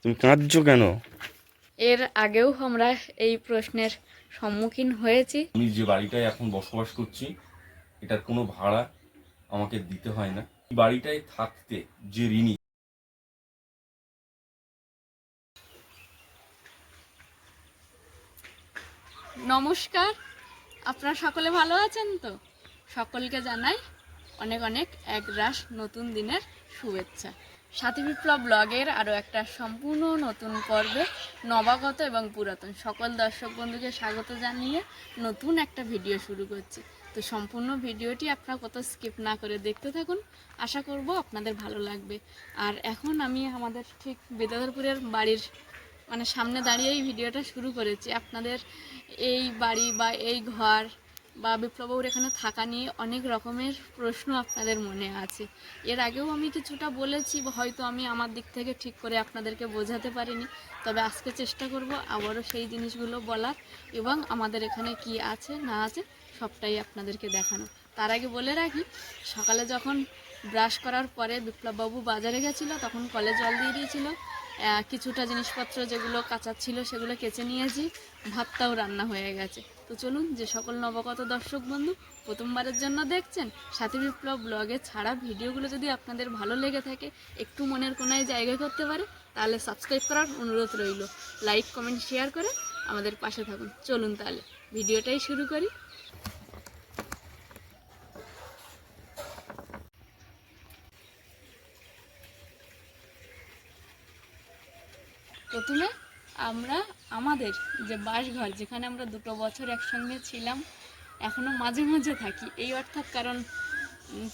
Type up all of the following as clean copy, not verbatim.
তুমি কাঁদছো কেন? এর আগেও আমরা এই প্রশ্নের সম্মুখীন হয়েছি। আমি যে বাড়িটায় এখন বসবাস করছি এটার কোনো ভাড়া আমাকে দিতে হয় না। এই বাড়িটায় থাকতে যে ঋণী। নমস্কার, আপনারা সকলে ভালো আছেন তো? সকলকে জানাই অনেক অনেক একরাশ নতুন দিনের শুভেচ্ছা। সাথী বিপ্লব ব্লগের আরও একটা সম্পূর্ণ নতুন পর্বে নবাগত এবং পুরাতন সকল দর্শক বন্ধুকে স্বাগত জানিয়ে নতুন একটা ভিডিও শুরু করছি। তো সম্পূর্ণ ভিডিওটি আপনারা কত স্কিপ না করে দেখতে থাকুন, আশা করব আপনাদের ভালো লাগবে। আর এখন আমি আমাদের ঠিক বেদাধরপুরের বাড়ির সামনে দাঁড়িয়েই ভিডিওটা শুরু করেছি। আপনাদের এই বাড়ি বা এই ঘর বা বিপ্লববাবুর এখানে থাকা নিয়ে অনেক রকমের প্রশ্ন আপনাদের মনে আছে। এর আগেও আমি কিছুটা বলেছি, হয়তো আমি আমার দিক থেকে ঠিক করে আপনাদেরকে বোঝাতে পারিনি, তবে আজকে চেষ্টা করব আবারও সেই জিনিসগুলো বলার এবং আমাদের এখানে কি আছে না আছে সবটাই আপনাদেরকে দেখানো। তার আগে বলে রাখি, সকালে যখন ব্রাশ করার পরে বিপ্লববাবু বাজারে গেছিলো তখন কলে জল দিয়ে দিয়েছিল। কিছুটা জিনিসপত্র যেগুলো কাঁচা ছিল সেগুলো কেচে নিয়েছি, ভাতটাও রান্না হয়ে গেছে। তো চলুন, যে সকল নবাগত দর্শক বন্ধু প্রথমবারের জন্য দেখছেন, সাথী বিপ্লব ব্লগে ছাড়া ভিডিওগুলো যদি আপনাদের ভালো লেগে থাকে, একটু মনের কোনায় জায়গা করতে পারে, তাহলে সাবস্ক্রাইব করার অনুরোধ রইল। লাইক কমেন্ট শেয়ার করে আমাদের পাশে থাকুন। চলুন তাহলে ভিডিওটাই শুরু করি। প্রথমে আমরা আমাদের যে বাসঘর, যেখানে আমরা 2 বছর একসঙ্গে ছিলাম, এখনও মাঝে মাঝে থাকি, এই অর্থাৎ কারণ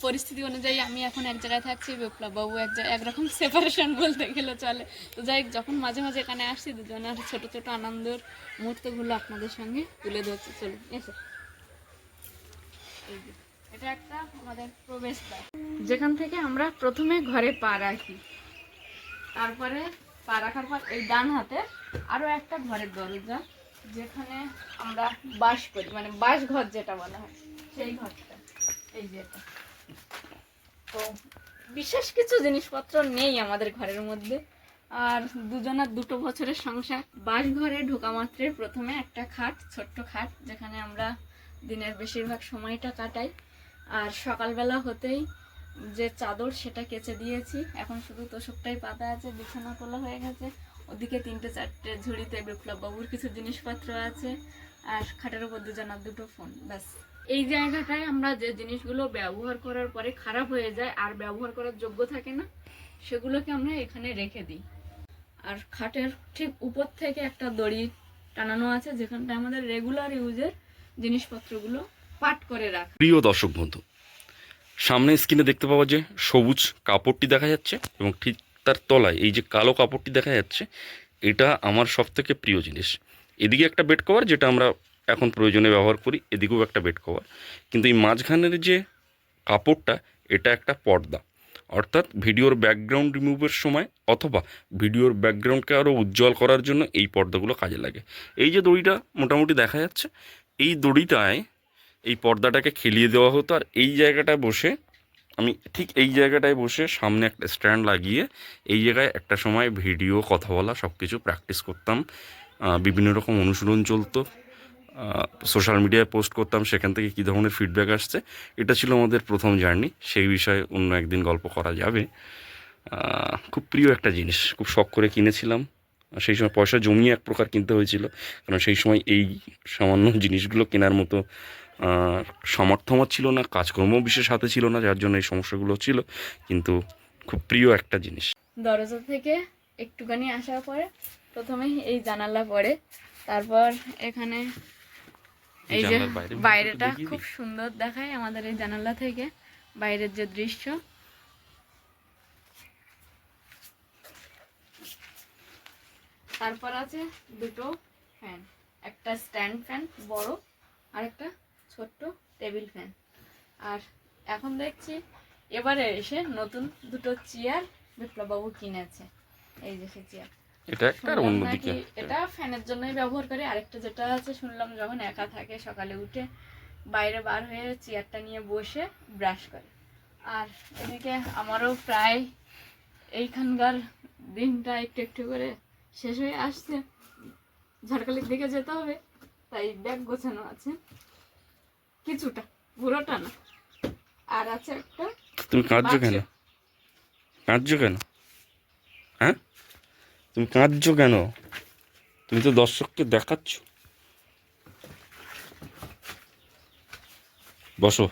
পরিস্থিতি অনুযায়ী আমি এখন এক জায়গায় থাকছি, বিপ্লববাবু একরকম সেপারেশন বলতে গেলে চলে। তো যাই, যখন মাঝে মাঝে এখানে আসছি, দুজনের ছোটো ছোটো আনন্দের মুহূর্তগুলো আপনাদের সঙ্গে তুলে ধরছি। চলুন এসে, এটা একটা আমাদের প্রবেশদ্বার, যেখান থেকে আমরা প্রথমে ঘরে পা রাখি। তারপরে পা রাখার পর এই ডান হাতে আরও একটা ঘরের দরজা, যেখানে আমরা বাস করি, বাসঘর যেটা বলা হয়, সেই ঘরটা এই যেটা। তো বিশেষ কিছু জিনিসপত্র নেই আমাদের ঘরের মধ্যে, আর দুজনের 2 বছরের সংসার। বাসঘরে ঢোকা মাত্রে প্রথমে একটা খাট, ছোট্ট খাট, যেখানে আমরা দিনের বেশিরভাগ সময়টা কাটাই। আর সকালবেলা হতেই যে চাদর সেটা কেচে দিয়েছি, এখন শুধু তোষকটাই পাতা আছে, বিছানা তোলা হয়ে গেছে। ওদিকে 3-4টে ঝুড়িতে বিপ্লববাবুর কিছু জিনিসপত্র আছে, আর খাটের উপর দুজনের 2টো ফোন, ব্যাস। এই জায়গাটায় আমরা যে জিনিসগুলো ব্যবহার করার পরে খারাপ হয়ে যায় আর ব্যবহার করার যোগ্য থাকে না, সেগুলোকে আমরা এখানে রেখে দিই। আর খাটের ঠিক উপর থেকে একটা দড়ি টানানো আছে, যেখানটা আমাদের রেগুলার ইউজের জিনিসপত্রগুলো পাট করে রাখা। প্রিয় দর্শক বন্ধু, সামনে স্ক্রিনে দেখতে পাওয়া যে সবুজ কাপড়টি দেখা যাচ্ছে এবং ঠিক তার তলায় এই যে কালো কাপড়টি দেখা যাচ্ছে, এটা আমার সব থেকে প্রিয় জিনিস। এদিকে একটা বেড কভার, যেটা আমরা এখন প্রয়োজনে ব্যবহার করি, এদিকেও একটা বেড কভার, কিন্তু এই মাঝখানের যে কাপড়টা, এটা একটা পর্দা। অর্থাৎ ভিডিওর ব্যাকগ্রাউন্ড রিমুভের সময় অথবা ভিডিওর ব্যাকগ্রাউন্ডকে আরও উজ্জ্বল করার জন্য এই পর্দাগুলো কাজে লাগে। এই যে দড়িটা মোটামুটি দেখা যাচ্ছে, এই দড়িটায় এই পর্দাটাকে খেলিয়ে দেওয়া হতো, আর এই জায়গাটায় বসে আমি ঠিক এই জায়গাটায় বসে সামনে একটা স্ট্যান্ড লাগিয়ে এই জায়গায় একটা সময় ভিডিও, কথা বলা সব কিছু প্র্যাকটিস করতাম। বিভিন্ন রকম অনুশীলন চলতো, সোশ্যাল মিডিয়ায় পোস্ট করতাম, সেখান থেকে কী ধরনের ফিডব্যাক আসছে। এটা ছিল আমাদের প্রথম জার্নি, সেই বিষয়ে অন্য একদিন গল্প করা যাবে। খুব প্রিয় একটা জিনিস, খুব শখ করে কিনেছিলাম। সেই সময় পয়সা জমিয়ে এক প্রকার কিনতে হয়েছিল, কারণ সেই সময় এই সামান্য জিনিসগুলো কেনার মতো সামর্থ্য আমার ছিল না, কাজকর্ম বিশেষ হাতে ছিল না, যার জন্য এই সমস্যাগুলো ছিল। কিন্তু খুব প্রিয় একটা জিনিস। দরজা থেকে একটুখানি আসার পরে প্রথমেই এই জানালা পড়ে, তারপর এখানে এই যে বাইরেটা খুব সুন্দর দেখায় আমাদের এই জানালা থেকে বাইরের যে দৃশ্য। তারপর আছে 2টো ফ্যান, একটা স্ট্যান্ড ফ্যান বড়, আর একটা ছোট্ট টেবিল ফ্যান। আর এখন দেখছি এবারে এসে নতুন 2টো চেয়ার বিপ্লববাবু কিনেছে। এই যে সে চেয়ার, এটা একটা, আর অন্যদিকে এটা ফ্যানের জন্যই ব্যবহার করে। আরেকটা যেটা আছে, শুনলাম যখন একা থাকে সকালে উঠে বাইরে বার হয়ে চেয়ারটা নিয়ে বসে ব্রাশ করে। আর এদিকে আমারও প্রায় এইখানকার দিনটা একটু একটু করে শেষ হয়ে আসছে, ঝাড়খালির দিকে যেতে হবে, তাই ব্যাগ গোছানো আছে কিছুটা, পুরোটা না। আর আছে একটা তুমি কাঁদছো বাক্স। কেন? কাঁদছো কেন? হ্যাঁ, তুমি কাঁদছো কেন? তুমি তো দর্শককে দেখাচ্ছ। বসো,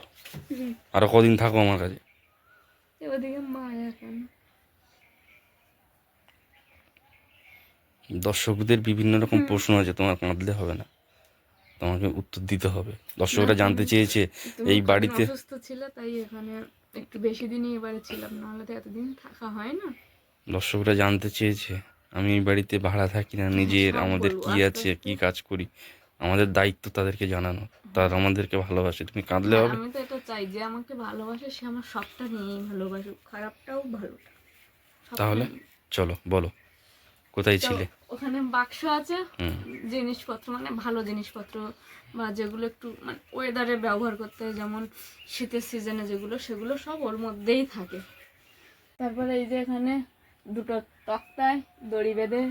আরো কদিন থাকো আমার কাছে। ওদিকে মায়া কেন? দর্শকদের বিভিন্ন রকম প্রশ্ন আছে, তোমার কাঁদলে হবে না, তোমাকে উত্তর দিতে হবে। দর্শকরা না, জানতে চেয়েছে তুমি এই কদিন বাড়িতে। অসুস্থ ছিলে, তাই এখানে একটু বেশি দিনই এবারে ছিলাম, নাহলে তো এতদিন থাকা হয় না। দর্শকরা জানতে চেয়েছে আমি এই বাড়িতে ভাড়া থাকি না, নিজের সব আমাদের বলবো কি আস্তে আছে, আস্তে। কি কাজ করি। আমাদের দায়িত্ব তাদেরকে জানানো, তারা আমাদেরকে ভালোবাসে। তুমি কাঁদলে হ্যাঁ, হবে? আমি তো এটা চাই যে আমাকে ভালোবাসে সে আমার সবটা নিয়েই ভালোবাসুক, খারাপটাও ভালোটা সবটা তাহলে নিয়ে। চলো বলো, কোথায় তো ছিলে? ওখানে বাক্স আছে, হুম। জিনিসপত্র মানে ভালো জিনিসপত্র, বা যেগুলো একটু মানে ওয়েদারে ব্যবহার করতে হয়, যেমন শীতের সিজনে যেগুলো, সেগুলো সব ওর মধ্যেই থাকে। তারপরে এই যে এখানে দুটো তক্তায় দড়ি বেঁধে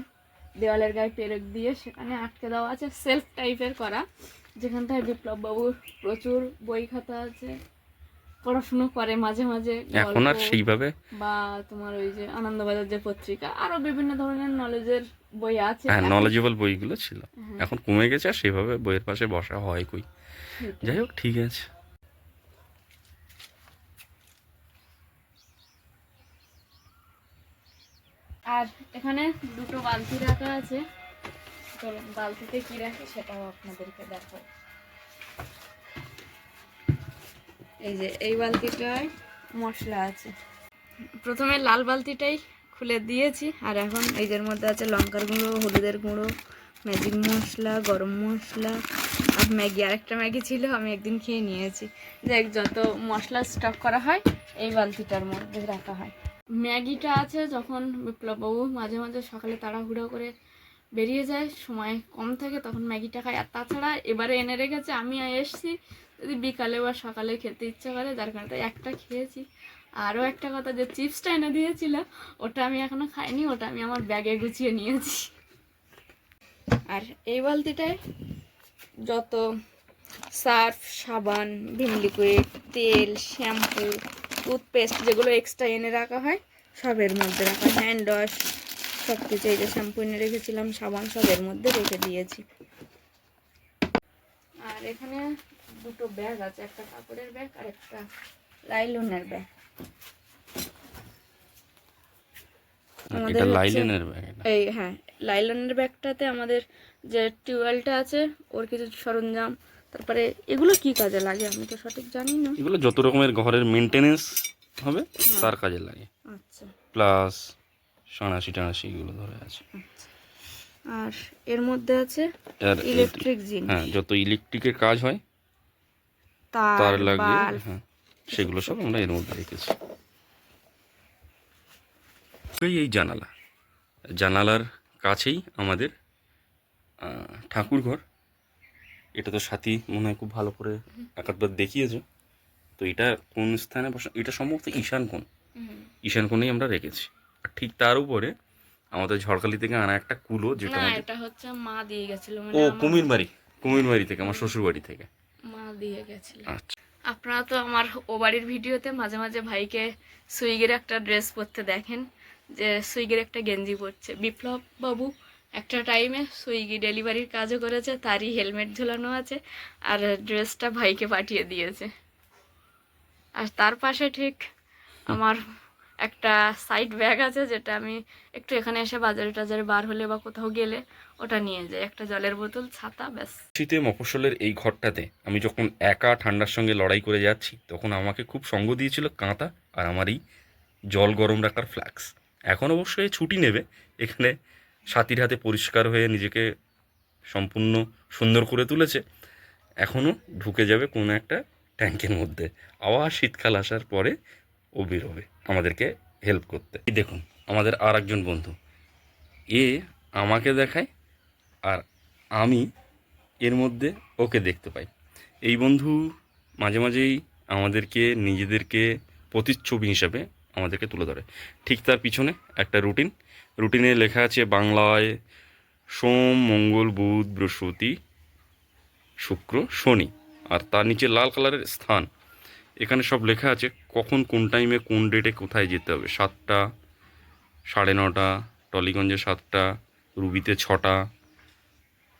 দেওয়ালের গায়ে পেরেক দিয়ে সেখানে আটকে দেওয়া আছে, সেলফ টাইপের করা, যেখানটায় বিপ্লব বাবুর প্রচুর বই খাতা আছে, পড়াশুনো করে মাঝে মাঝে, এখন গল্প আর সেইভাবে, বা তোমার ওই যে আনন্দবাজার যে পত্রিকা, আরো বিভিন্ন ধরনের নলেজের বই আছে হ্যাঁ, এখন। নলেজেবল বইগুলো ছিল, হ্যাঁ, এখন কমে গেছে, আর সেভাবে বইয়ের পাশে বসা হয় কই। সেটাই। যাই হোক, ঠিক আছে। আর এখানে দুটো বালতি রাখা আছে, চলো বালতিতে কি রাখে সেটাও আপনাদেরকে দেখাবো। এই যে এই বালতিটায় মশলা আছে, প্রথমে লাল বালতিটাই খুলে দিয়েছি, আর এখন এই যের মধ্যে আছে লঙ্কার গুঁড়ো, হলুদের গুঁড়ো, ম্যাজিক মশলা, গরম মশলা, আর ম্যাগি। আরেকটা ম্যাগি ছিল, আমি একদিন খেয়ে নিয়েছি। দেখ, যত মশলা স্টক করা হয় এই বালতিটার মধ্যে রাখা হয়। ম্যাগিটা আছে, যখন বিপ্লববাবু মাঝে মাঝে সকালে তাড়াহুড়ো করে বেরিয়ে যায়, সময় কম থাকে, তখন ম্যাগিটা খায়। আর তাছাড়া এবারে এনে রেখেছে, আমি এসছি যদি বিকালে বা সকালে খেতে ইচ্ছা করে, যার কারণে তাই একটা খেয়েছি। আরও একটা কথা, যে চিপসটা এনে দিয়েছিল ওটা আমি এখনো খাইনি, ওটা আমি আমার ব্যাগে গুছিয়ে নিয়েছি। আর এই বালতিটায় যত সার্ফ, সাবান, ভিম লিকুইড, তেল, শ্যাম্পু, টুথপেস্ট যেগুলো এক্সট্রা এনে রাখা হয় সব এর মধ্যে রাখা হয়, হ্যান্ড ওয়াশ সব কিছু। এই যে শ্যাম্পু এনে রেখেছিলাম, সাবান সব এর মধ্যে রেখে দিয়েছি। আর এখানে দুটো ব্যাগ আছে, একটা কাপড়ের ব্যাগ আর একটা লাইলনের ব্যাগ। এটা আমাদের হচ্ছে লাইলেনের ব্যাগ। এই, হ্যাঁ, লাইলনের ব্যাগটাতে আমাদের যে টিউবওয়েলটা আছে ওর কিছু সরঞ্জাম, তারপরে এগুলো কি কাজে লাগে আমি তো সঠিক জানি না। এগুলো যত রকমের ঘরের মেনটেনেন্স হবে হ্যাঁ, তার কাজে লাগে, আচ্ছা প্লাস সাঁড়াশি টানাশি এগুলো ধরে আছে। আচ্ছা। আর এর মধ্যে আছে আর ইলেকট্রিক হ্যাঁ, জিনিস, যত ইলেকট্রিকের কাজ হয় তার, তার লাগে, বাল্ব, হ্যাঁ, সেগুলো সব আমরা এর মধ্যে রেখেছি। এই জানালা, জানালার কাছেই আমাদের ঠাকুর ঘর। এটা তো সাথী মনে হয় খুব ভালো করে একাধবার দেখিয়েছে। তো এটা কোন স্থানে বসা, এটা সম্ভবত ঈশান কোণ, ঈশান কোণেই আমরা রেখেছি। আর ঠিক তার উপরে আমাদের ঝড়খালি থেকে আনা একটা কুলো, যেটা না আমাদের, এটা হচ্ছে মা দিয়ে গেছিল, ও মানে আমার কুমিরমারি থেকে, আমার শ্বশুর বাড়ি থেকে। মা দিয়ে গেছিল। আচ্ছা। আপনারা তো আমার ও বাড়ির ভিডিওতে মাঝে মাঝে ভাইকে সুইগের একটা ড্রেস পরতে দেখেন, যে সুইগের একটা গেঞ্জি পরছে। বিপ্লব বাবু একটা টাইমে সুইগি ডেলিভারির কাজও করেছে, তারই হেলমেট ঝোলানো আছে, আর ড্রেসটা ভাইকে পাঠিয়ে দিয়েছে। আর তার পাশে ঠিক আমার একটা সাইড ব্যাগ আছে, যেটা আমি একটু এখানে এসে বাজারে টাজারে বার হলে বা কোথাও গেলে ওটা নিয়ে যাই, একটা জলের বোতল, ছাতা, ব্যাস। শীতে মফস্বলের এই ঘরটাতে আমি যখন একা ঠান্ডার সঙ্গে লড়াই করে যাচ্ছি, তখন আমাকে খুব সঙ্গ দিয়েছিল কাঁথা আর আমার এই জল গরম রাখার ফ্লাক্স। এখন অবশ্যই ছুটি নেবে, এখানে সাথীর হাতে পরিষ্কার হয়ে নিজেকে সম্পূর্ণ সুন্দর করে তুলেছে। এখনও ঢুকে যাবে কোনো একটা ট্যাঙ্কের মধ্যে, আবার শীতকাল আসার পরে ও বেরোবে আমাদেরকে হেল্প করতে। এই দেখুন আমাদের আর একজন বন্ধু, এ আমাকে দেখায় আর আমি এর মধ্যে ওকে দেখতে পাই। এই বন্ধু মাঝে মাঝেই আমাদেরকে নিজেদেরকে প্রতিচ্ছবি হিসাবে আমাদেরকে তুলে ধরে। ঠিক তার পিছনে একটা রুটিন, রুটিনে লেখা আছে বাংলায় সোম, মঙ্গল, বুধ, বৃহস্পতি, শুক্র, শনি, আর তার নিচে লাল কালারের স্থান। এখানে সব লেখা আছে কখন কোন টাইমে কোন ডেটে কোথায় যেতে হবে। 7টা, 9:30, টলিগঞ্জে 7টা, রুবিতে 6টা,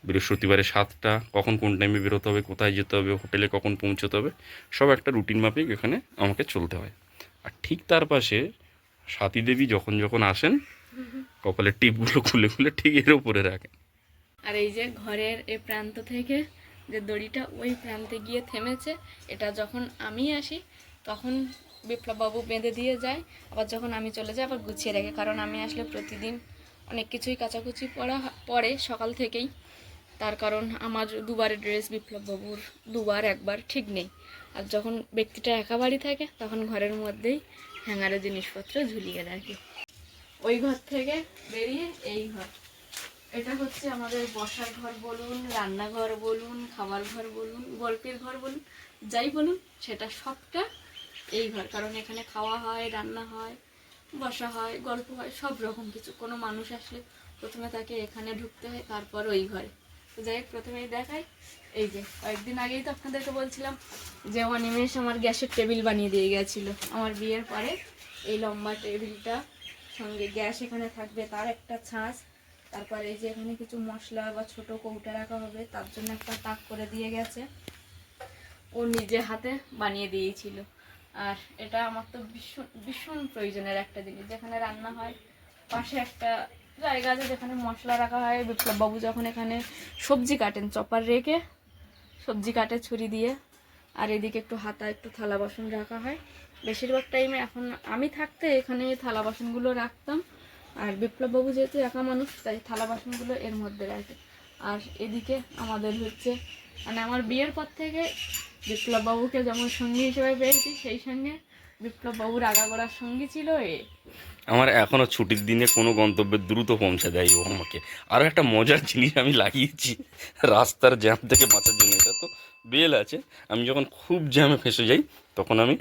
বৃহস্পতিবারে 7টা, কখন কোন টাইমে বেরোতে হবে, কোথায় যেতে হবে, হোটেলে কখন পৌঁছতে হবে, সব একটা রুটিন মাফিক এখানে আমাকে চলতে হয়। আর ঠিক তার পাশে সাথী দেবী যখন যখন আসেন কপালের টিপগুলো খুলে খুলে ঠিক এর উপরে রাখেন। আর এই যে ঘরের এই প্রান্ত থেকে যে দড়িটা ওই প্রান্তে গিয়ে থেমেছে, এটা যখন আমি আসি তখন বিপ্লববাবু বেঁধে দিয়ে যায়, আবার যখন আমি চলে যাই আবার গুছিয়ে রাখে, কারণ আমি আসলে প্রতিদিন অনেক কিছুই কাচাকুচি পড়ে সকাল থেকেই। তার কারণ আমার দুবারের ড্রেস বিপ্লববাবুর দুবার একবার ঠিক নেই। আর যখন ব্যক্তিটা একা বাড়ি থাকে তখন ঘরের মধ্যেই হ্যাঙ্গারে জিনিসপত্র ঝুলিয়ে রাখি। ওই ঘর থেকে বেরিয়ে এই ঘর, এটা হচ্ছে আমাদের বসার ঘর বলুন, রান্নাঘর বলুন, খাবার ঘর বলুন, গল্পের ঘর বলুন, যাই বলুন সেটা সবটা এই ঘর। কারণ এখানে খাওয়া হয়, রান্না হয়, বসা হয়, গল্প হয়, সব রকম কিছু। কোনো মানুষ আসলে প্রথমে তাকে এখানে ঢুকতে হয়, তারপর ওই ঘরে। তো যাই হোক, প্রথমেই দেখাই এই যে কয়েকদিন আগেই তো আপনাদেরকে বলছিলাম যে অনিমেষ আমার গ্যাসের টেবিল বানিয়ে দিয়ে গেছিলো আমার বিয়ের পরে। এই লম্বা টেবিলটা সঙ্গে গ্যাস এখানে থাকবে, তার একটা ছাঁচ, তারপরে এই যে এখানে কিছু মশলা বা ছোট কৌটা রাখা হবে, তার জন্য একটা তাক করে দিয়ে গেছে, ও নিজে হাতে বানিয়ে দিয়েছিল। আর এটা আমার তো ভীষণ ভীষণ প্রয়োজনের একটা জিনিস। যেখানে রান্না হয় পাশে একটা জায়গা আছে যেখানে মশলা রাখা হয়। বিপ্লববাবু যখন এখানে সবজি কাটেন, চপার রেখে সবজি কাটে ছুরি দিয়ে। আর এদিকে একটু হাতা, একটু থালা বাসন রাখা হয়। বেশিরভাগ টাইমে এখন আমি থাকতে এখানে থালা বাসনগুলো রাখতাম, আর বিপ্লববাবু যেহেতু একা মানুষ তাই থালা বাসনগুলো এর মধ্যে রাখে। আর এদিকে আমাদের হচ্ছে মানে আমার বিয়ের পর থেকে বিপ্লববাবুকে যেমন সঙ্গী হিসেবে পেয়েছি, সেই সঙ্গে বিপ্লববাবুর আগাগোড়ার সঙ্গী ছিল এ। আমার এখনো ছুটির দিনে কোনো গন্তব্যে দ্রুত পৌঁছে দেয় ও আমাকে। আরও একটা মজার জিনিস আমি লাগিয়েছি রাস্তার জ্যাম থেকে বাঁচার জন্য। এটা তো বেল আছে, আমি যখন খুব জ্যামে ফেঁসে যাই তখন আমি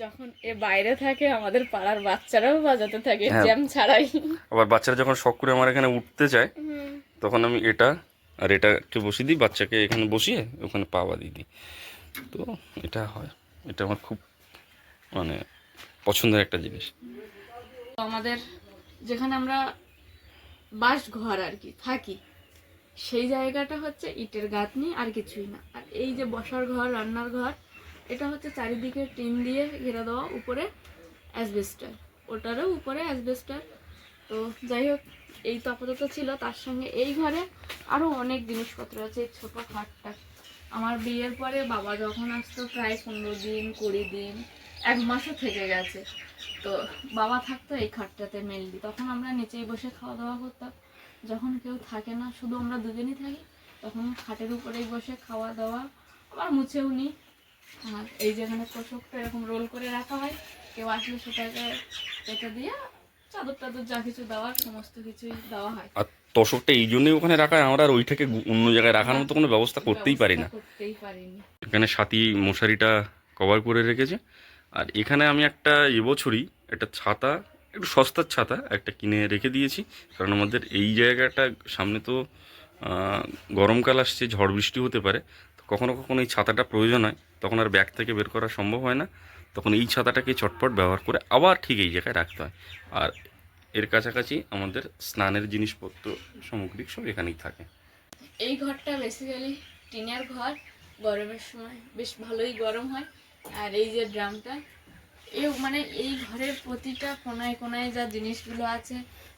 যখন এ বাইরে থাকে আমাদের পাড়ার বাচ্চারাও বাজাতে থাকে হ্যাঁ, জ্যাম ছাড়াই। আবার বাচ্চারা যখন শখ করে আমার এখানে উঠতে চায় তখন আমি এটা আর এটাকে বসিয়ে দিই, বাচ্চাকে এখানে বসিয়ে ওখানে পাওয়া দিয়ে দিই। তো এটা হয়, এটা আমার খুব মানে পছন্দের একটা জিনিস। তো আমাদের যেখানে আমরা বাস ঘর আর কি থাকি, সেই জায়গাটা হচ্ছে ইটের গাঁথনি, আর কিছুই না। আর এই যে বসার ঘর, রান্নার ঘর, এটা হচ্ছে চারিদিকে টিন দিয়ে ঘেরা দেওয়া, উপরে অ্যাসবেস্টার, ওটারও উপরে অ্যাসবেস্টার। তো যাই হোক, এই তো আপাতত ছিল। তার সঙ্গে এই ঘরে আরও অনেক জিনিসপত্র আছে। এই ছোটো খাটটা আমার বিয়ের পরে বাবা যখন আসতো প্রায় 15 দিন, 20 দিন, 1 মাসও থেকে গেছে। তো বাবা থাকতো এই খাটটাতে মেনলি, তখন আমরা নিচেই বসে খাওয়া দাওয়া করতাম। যখন কেউ থাকে না, শুধু আমরা দুজনই থাকি, তখন খাটের উপরেই বসে খাওয়া দাওয়া, আবার মুছেও নিই। আর এই যেখানে তোষকটা এরকম রোল করে রাখা হয়, কেউ আসলে সেটাকে পেতে দিয়ে চাদর টাদর যা কিছু দেওয়ার সমস্ত কিছুই দেওয়া হয়। আর তোষকটা এই জন্যই ওখানে রাখা হয়, আমরা আর ওইটাকে অন্য জায়গায় রাখার মতো কোনো ব্যবস্থা করতেই পারি না। করতেই পারিনি। এখানে সাথী মশারিটা কভার করে রেখেছে। আর এখানে আমি একটা এবছরই একটা ছাতা, একটু সস্তার ছাতা একটা কিনে রেখে দিয়েছি, কারণ আমাদের এই জায়গাটা সামনে তো গরমকাল আসছে, ঝড় বৃষ্টি হতে পারে। তো কখনো কখনো এই ছাতাটা প্রয়োজন হয়, তখন আর ব্যাগ থেকে বের করা সম্ভব হয় না, তখন এই ছাতাটাকে চটপট ব্যবহার করে আবার ঠিক এই জায়গায় রাখতে হয়। আর এর কাছাকাছি আমাদের স্নানের জিনিসপত্র সামগ্রিক সব এখানেই থাকে। এই ঘরটা বেসিক্যালি টিনের ঘর, গরমের সময় বেশ ভালোই গরম হয়। আর এই যে ড্রামটা, মানে এই ঘরের প্রতিটা কোনায় কোনায় যা জিনিসগুলো আছে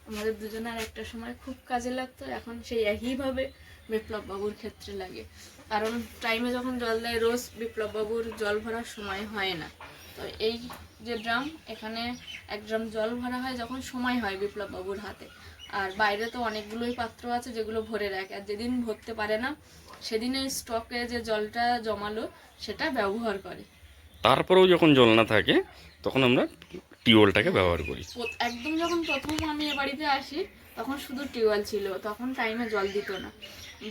আমাদের দুজনের একটা সময় খুব কাজে লাগতো, এখন সেই একইভাবে বিপ্লববাবুর ক্ষেত্রে লাগে। কারণ টাইমে যখন জল দেয় রোজ, বিপ্লববাবুর জল ভরার সময় হয় না। তো এই যে ড্রাম, এখানে 1 ড্রাম জল ভরা হয় যখন সময় হয় বিপ্লববাবুর হাতে। আর বাইরে তো অনেকগুলোই পাত্র আছে যেগুলো ভরে রাখে, আর যেদিন ভরতে পারে না সেদিন এই স্টকে যে জলটা জমালো সেটা ব্যবহার করে। তারপরেও যখন জল না থাকে তখন আমরা টিউবওয়েলটাকে ব্যবহার করি। একদম যখন প্রথম আমি এ বাড়িতে আসি তখন শুধু টিউবওয়েল ছিল, তখন টাইমে জল দিত না।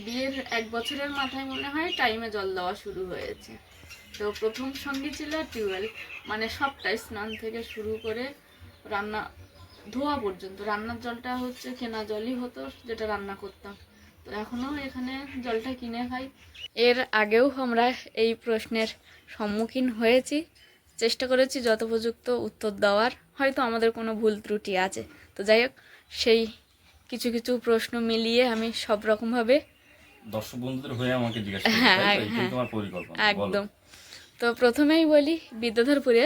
বিয়ের 1 বছরের মাথায় মনে হয় টাইমে জল দেওয়া শুরু হয়েছে। তো প্রথম সঙ্গী ছিল টিউবওয়েল, মানে সবটাই স্নান থেকে শুরু করে রান্না ধোয়া পর্যন্ত, রান্নার জলটা হচ্ছে কেনা জলই হতো যেটা রান্না করতাম, তো এখনও এখানে জলটা কিনে খাই। এর আগেও আমরা এই প্রশ্নের সম্মুখীন হয়েছি, চেষ্টা করেছি যথোপযুক্ত উত্তর দেওয়ার, হয়তো আমাদের কোনো ভুল ত্রুটি আছে। তো যাই হোক, সেই কিছু কিছু প্রশ্ন মিলিয়ে আমি সব রকমভাবে দর্শক বন্ধুদের হয়ে আমাকে জিজ্ঞাসা করবে, হ্যাঁ, তাই তো? এটাই হ্যাঁ, তোমার পরিকল্পনা, বলো। একদম। তো প্রথমেই বলি, বিদ্যাধরপুরে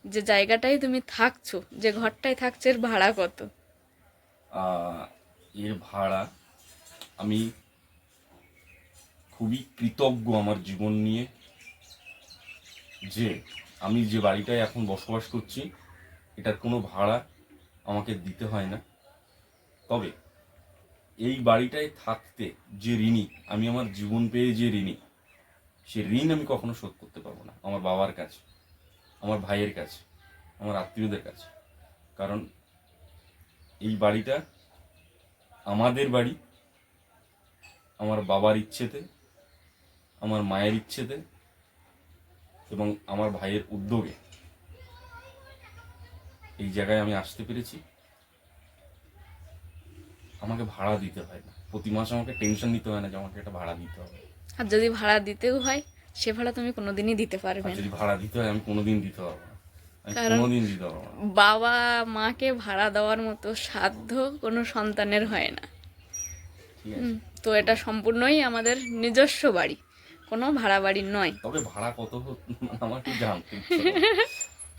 যে জায়গাটায় তুমি থাকছো, যে ঘরটায় থাকছো, এর ভাড়া কত? এর ভাড়া, আমি খুবই কৃতজ্ঞ আমার জীবন নিয়ে যে আমি যে বাড়িটায় এখন বসবাস করছি এটার কোনো ভাড়া আমাকে দিতে হয় না। তবে এই বাড়িটায় থাকতে যে ঋণী, আমি আমার জীবন পেয়ে যে ঋণী, সে ঋণ আমি কখনো শোধ করতে পারবো না আমার বাবার কাছে, আমার ভাইয়ের কাছে, আমার আত্মীয়দের কাছে। কারণ এই বাড়িটা আমাদের বাড়ি, আমার বাবার ইচ্ছেতে, আমার মায়ের ইচ্ছেতে এবং আমার ভাইয়ের উদ্যোগে এই জায়গায় আমি আসতে পেরেছি। আমাকে ভাড়া দিতে হয় না, প্রতি মাসে আমাকে টেনশন নিতে হয় না যে আমাকে একটা ভাড়া দিতে হবে। আর যদি ভাড়া দিতেও হয়, সে ভাড়া তুমি কোনোদিনই দিতে আর পারবে না, যদি ভাড়া দিতে হয় আমি কোনোদিন দিতে পারবো না, আমি কারণ কোনোদিন দিতে পারবো না। বাবা মাকে ভাড়া দেওয়ার মতো সাধ্য কোনো সন্তানের হয় না। ঠিক আছে, তো এটা সম্পূর্ণই আমাদের নিজস্ব বাড়ি, কোনো ভাড়া বাড়ি নয়। তবে ভাড়া কত আমার একটু জানতে ইচ্ছে করে।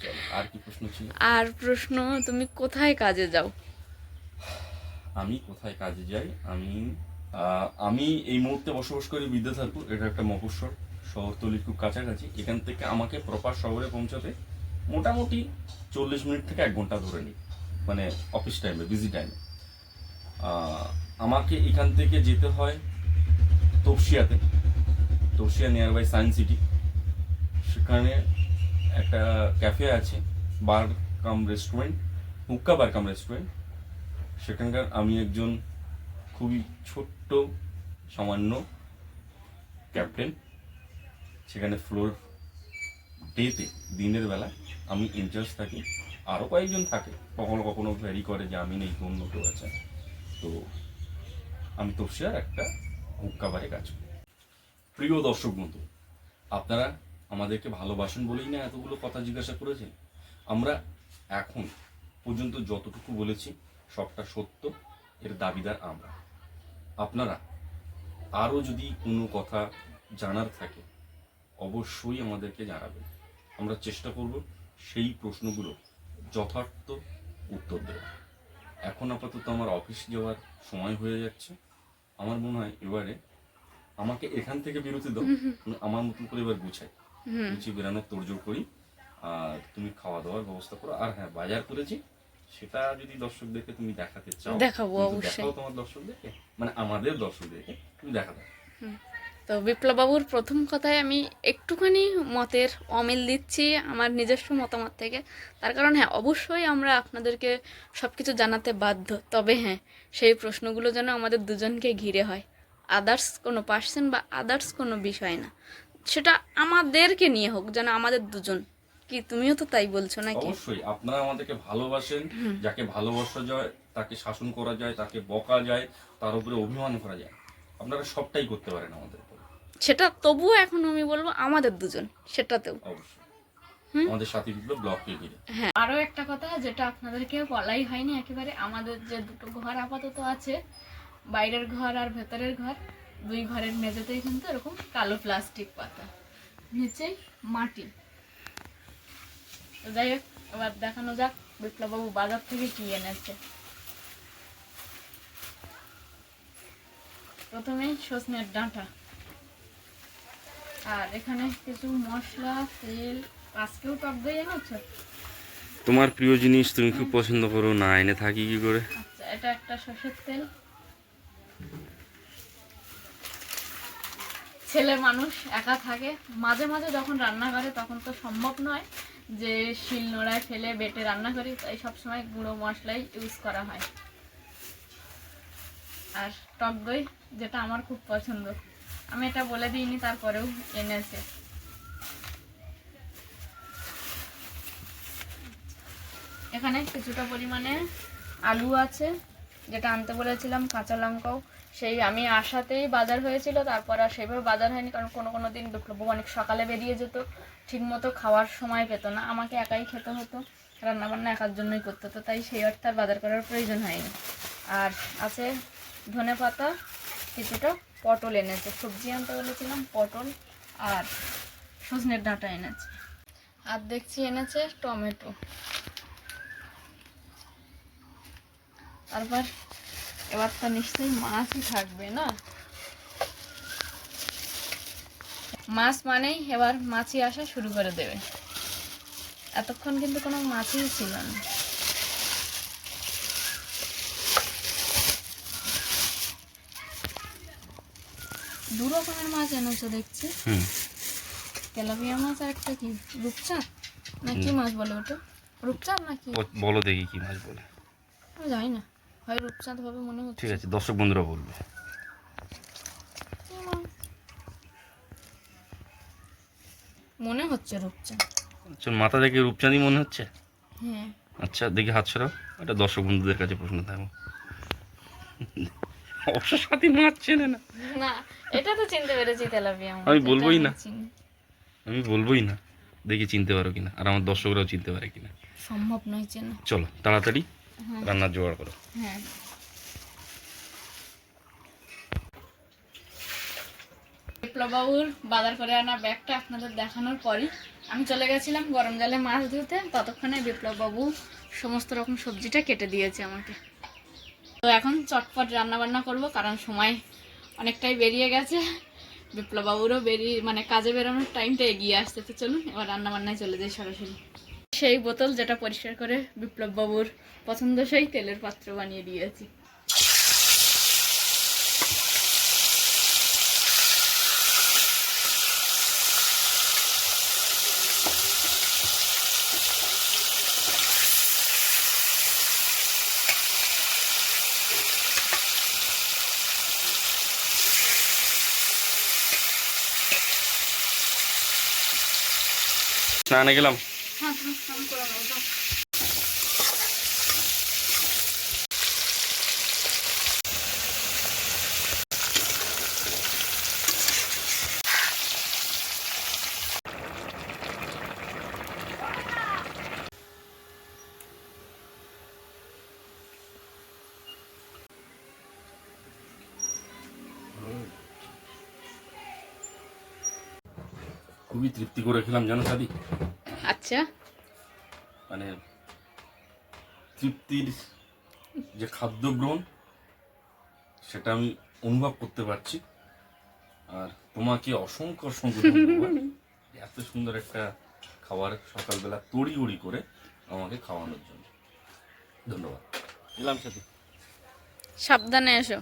চলো, আর কি প্রশ্ন ছিল? আর প্রশ্ন, তুমি কোথায় কাজে যাও? আমি কোথায় কাজে যাই? আমি এই মুহূর্তে বসবাস করি বিদ্যাধরপুর, এটা একটা মফস্বল, শহরতলির খুব কাছাকাছি। এখান থেকে আমাকে প্রপার শহরে পৌঁছাতে মোটামুটি 40 মিনিট থেকে 1 ঘন্টা ধরে নিই, মানে অফিস টাইমে, বিজি টাইমে। আমাকে এখান থেকে যেতে হয় তপসিয়াতে, Topsia near by Science City. সেখানে একটা ক্যাফে আছে, bar cum restaurant, hookah bar cum restaurant. সেখানকার আমি একজন খুবই ছোট্ট সামান্য ক্যাপ্টেন। সেখানে ফ্লোর ডেতে, দিনের বেলা আমি ইনচার্জ থাকি, আরও কয়েকজন থাকে, কখনো কখনো ভ্যারি করে যে আমি নেই, অন্য কেউ আছে। তো আমি তপসিয়ার একটা হুক্কা বারে কাজ করি। প্রিয় দর্শক বন্ধু, আপনারা আমাদেরকে ভালোবাসেন বলেই না এতগুলো কথা জিজ্ঞাসা করেছেন। আমরা এখন পর্যন্ত যতটুকু বলেছি সবটা সত্য, এর দাবিদার আমরা। আপনারা আরও যদি কোনো কথা জানার থাকে অবশ্যই আমাদেরকে জানাবেন, আমরা চেষ্টা করব সেই প্রশ্নগুলো যথার্থ উত্তর দেওয়া। এখন আপাতত আমার অফিস যাওয়ার সময় হয়ে যাচ্ছে। আমার মনে হয় এবারে আমাকে এখান থেকে বিরতি দাও, আমি আমার মতন করে এবার গুছিয়ে বেরানোর তোড়জোড় করি। আর তুমি খাওয়া দাওয়ার ব্যবস্থা করো। আর হ্যাঁ, বাজার করেছি, সেটা যদি দর্শকদেরকে তুমি দেখাতে চাও, দেখাবো তুমি তো অবশ্যই। দেখাও তোমার দর্শকদেরকে, মানে আমাদের দর্শকদেরকে তুমি দেখা দাও। তো বিপ্লববাবুর প্রথম কথায় আমি একটুখানি মতের অমিল দিচ্ছি আমার নিজস্ব মতামত থেকে। তার কারণ হ্যাঁ, অবশ্যই আমরা আপনাদেরকে সব কিছু জানাতে বাধ্য, তবে হ্যাঁ, সেই প্রশ্নগুলো যেন আমাদের দুজনকে ঘিরে হয়, আদার্স কোনো পার্সন বা আদার্স কোনো বিষয় না, সেটা আমাদেরকে নিয়ে হোক, যেন আমাদের দুজন। কি তুমিও তো তাই বলছো নাকি? অবশ্যই আপনারা আমাদেরকে ভালোবাসেন, যাকে ভালোবাসা যায় তাকে শাসন করা যায়, তাকে বকা যায়, তার উপরে অভিমান করা যায়, আপনারা সবটাই করতে পারেন আমাদের উপরে। সেটা তবুও এখন আমি বলবো আমাদের দুজন, সেটাতেও অবশ্যই আমাদের সাথী বিপ্লব ব্লগকে ঘিরে। হ্যাঁ, আরও একটা কথা যেটা আপনাদেরকে বলাই হয়নি একেবারে, আমাদের যে দুটো ঘর আপাতত আছে, বাইরের ঘর আর ভেতরের ঘর, দুই ঘরের মেঝেতেই কিন্তু এরকম কালো প্লাস্টিক পাতা, নিচে মাটি। তো যাই হোক, এবার দেখানো যাক বিপ্লববাবু বাজার থেকে কি এনেছে। প্রথমেই সজনের ডাঁটা, আর এখানে কিছু মশলা, তেল, আজকেও টক দই এনেছে। তোমার প্রিয় জিনিস তুমি খুব পছন্দ করো, না এনে থাকি কি করে? আচ্ছা, এটা একটা সর্ষের তেল। ছেলে মানুষ একা থাকে, মাঝে মাঝে যখন রান্না করে তখন তো সম্ভব নয় যে শিল নোড়ায় ফেলে বেটে রান্না করি, তাই সবসময় গুঁড়ো মশলাই ইউজ করা হয়। আর টক দই, যেটা আমার খুব পছন্দ, আমি এটা বলে দিইনি তারপরেও এনেছে। এখানে কিছুটা পরিমাণে আলু আছে যেটা আনতে বলেছিলাম, কাঁচা লঙ্কাও সেই আমি আসাতেই বাজার হয়েছিল, তারপর আর সেভাবে বাজার হয়নি, কারণ কোনো কোনো দিন বিপ্লববাবু অনেক সকালে বেরিয়ে যেত, ঠিকমতো খাওয়ার সময় পেতো না, আমাকে একাই খেতে হতো, রান্নাবান্না একার জন্যই করতে হতো, তাই সেই অর্থে আর বাজার করার প্রয়োজন হয়নি। আর আছে ধনে পাতা, কিছুটা পটল এনেছে, সবজি আনতে বলেছিলাম, পটল আর সজনের ডাঁটা এনেছে, আর দেখছি এনেছে টমেটো। তারপর এবার তো নিশ্চয়ই মাছই থাকবে না, মাছ মানেই এবার মাছই আসা শুরু করে দেবে। এতক্ষণ কিন্তু কোনো মাছই ছিল না। দু রকমের মাছ এনেছো দেখছি, তেলাপিয়া মাছ আর একটা কি রূপচাঁদ না কি মাছ বলে ওটা, রূপচাঁদ নাকি বলো দেখি কি মাছ বলে। আমি জানি না, হয় রূপচাঁদ হবে মনে হচ্ছে। ঠিক আছে, দর্শক বন্ধুরা বলবে। কি মাছ? মনে হচ্ছে রূপচাঁদ। মাথা দেখে রূপচাঁদই মনে হচ্ছে। হ্যাঁ। আচ্ছা দেখি হাত সরাও, এটা দর্শক বন্ধুদের কাছে প্রশ্ন থাকবো। অবশ্য সাথী মাছ চেনে না। না, এটা তো চিনতে পেরেছি তেলাপিয়া মাছ। আমি বলবোই না, আমি বলবোই না, দেখি চিনতে পারো কিনা, আর আমার দর্শকরাও চিনতে পারে কিনা। সম্ভব নয় চেনা। চলো তাড়াতাড়ি রান্নার জোগাড় করো। হ্যাঁ। বিপ্লববাবুর বাজার করে আনা ব্যাগটা আপনাদের দেখানোর পরই আমি চলে গেছিলাম গরম জলে মাছ ধুতে, ততক্ষণে বিপ্লববাবু সমস্ত রকম সবজিটা কেটে দিয়েছে আমাকে। তো এখন চটপট রান্না বান্না করব, কারণ সময় অনেকটাই বেরিয়ে গেছে, বিপ্লববাবুরও মানে কাজে বেরোনোর টাইমটা এগিয়ে আসতে। তো চলুন এবার রান্না বান্নায় চলে যাই সরাসরি। সেই বোতল যেটা পরিষ্কার করে বিপ্লববাবুর পছন্দসই তেলের পাত্র বানিয়ে দিয়েছি। স্নানে গেলাম। হ্যাঁ, স্নান করে নাও, যাও। খুবই তৃপ্তি করে খেলাম জানো সাদি। আচ্ছা। মানে তৃপ্তির যে খাদ্য গ্রহণ সেটা আমি অনুভব করতে পারছি। আর তোমাকে অসংখ্য অসংখ্য ধন্যবাদ, এত সুন্দর একটা খাবার সকালবেলা তড়িঘড়ি করে আমাকে খাওয়ানোর জন্য। ধন্যবাদ। এলাম সাথে। সাবধানে এসো।